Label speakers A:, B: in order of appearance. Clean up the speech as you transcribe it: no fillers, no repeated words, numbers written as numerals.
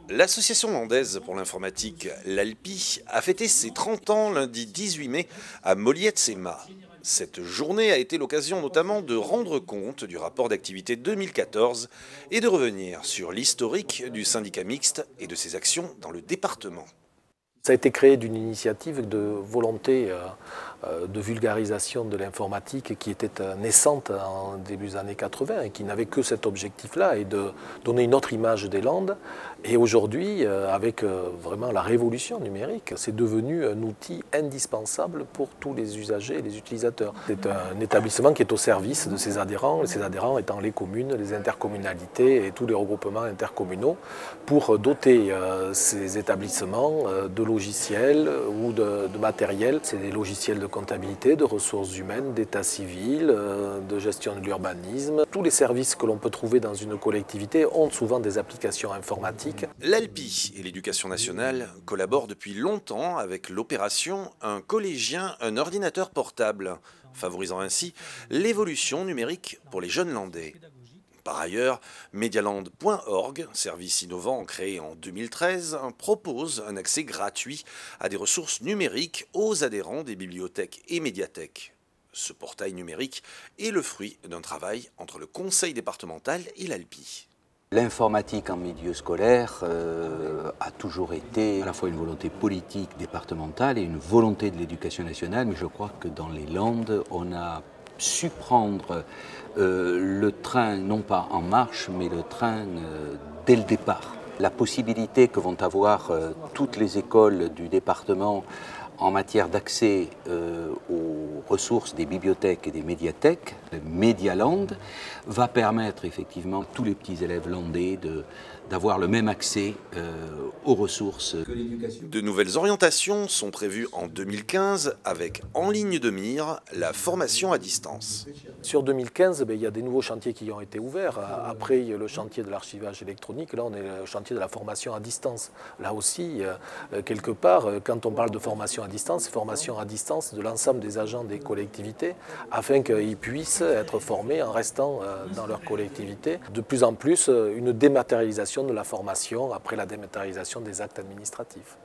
A: L'association landaise pour l'informatique, l'ALPI, a fêté ses 30 ans lundi 18 mai à Moliette-Séma. Cette journée a été l'occasion notamment de rendre compte du rapport d'activité 2014 et de revenir sur l'historique du syndicat mixte et de ses actions dans le département.
B: Ça a été créé d'une initiative de volonté de vulgarisation de l'informatique qui était naissante en début des années 80 et qui n'avait que cet objectif-là et de donner une autre image des Landes. Et aujourd'hui, avec vraiment la révolution numérique, c'est devenu un outil indispensable pour tous les usagers et les utilisateurs. C'est un établissement qui est au service de ses adhérents étant les communes, les intercommunalités et tous les regroupements intercommunaux pour doter ces établissements de logiciels ou de matériel. C'est des logiciels de comptabilité, de ressources humaines, d'état civil, de gestion de l'urbanisme. Tous les services que l'on peut trouver dans une collectivité ont souvent des applications informatiques.
A: L'ALPI et l'Éducation nationale collaborent depuis longtemps avec l'opération Un collégien, un ordinateur portable, favorisant ainsi l'évolution numérique pour les jeunes landais. Par ailleurs, Medialand.org, service innovant créé en 2013, propose un accès gratuit à des ressources numériques aux adhérents des bibliothèques et médiathèques. Ce portail numérique est le fruit d'un travail entre le conseil départemental et l'ALPI.
C: L'informatique en milieu scolaire a toujours été à la fois une volonté politique départementale et une volonté de l'éducation nationale, mais je crois que dans les Landes, on a su prendre le train, non pas en marche, mais le train dès le départ. La possibilité que vont avoir toutes les écoles du département en matière d'accès aux ressources des bibliothèques et des médiathèques, le Medialand, va permettre effectivement à tous les petits élèves landais d'avoir le même accès aux ressources.
A: De nouvelles orientations sont prévues en 2015 avec en ligne de mire la formation à distance.
B: Sur 2015, il y a des nouveaux chantiers qui ont été ouverts. Après le chantier de l'archivage électronique, là on est le chantier de la formation à distance. Là aussi, quelque part, quand on parle de formation à distance de l'ensemble des agents des collectivités afin qu'ils puissent être formés en restant dans leur collectivité. De plus en plus, une dématérialisation de la formation après la dématérialisation des actes administratifs.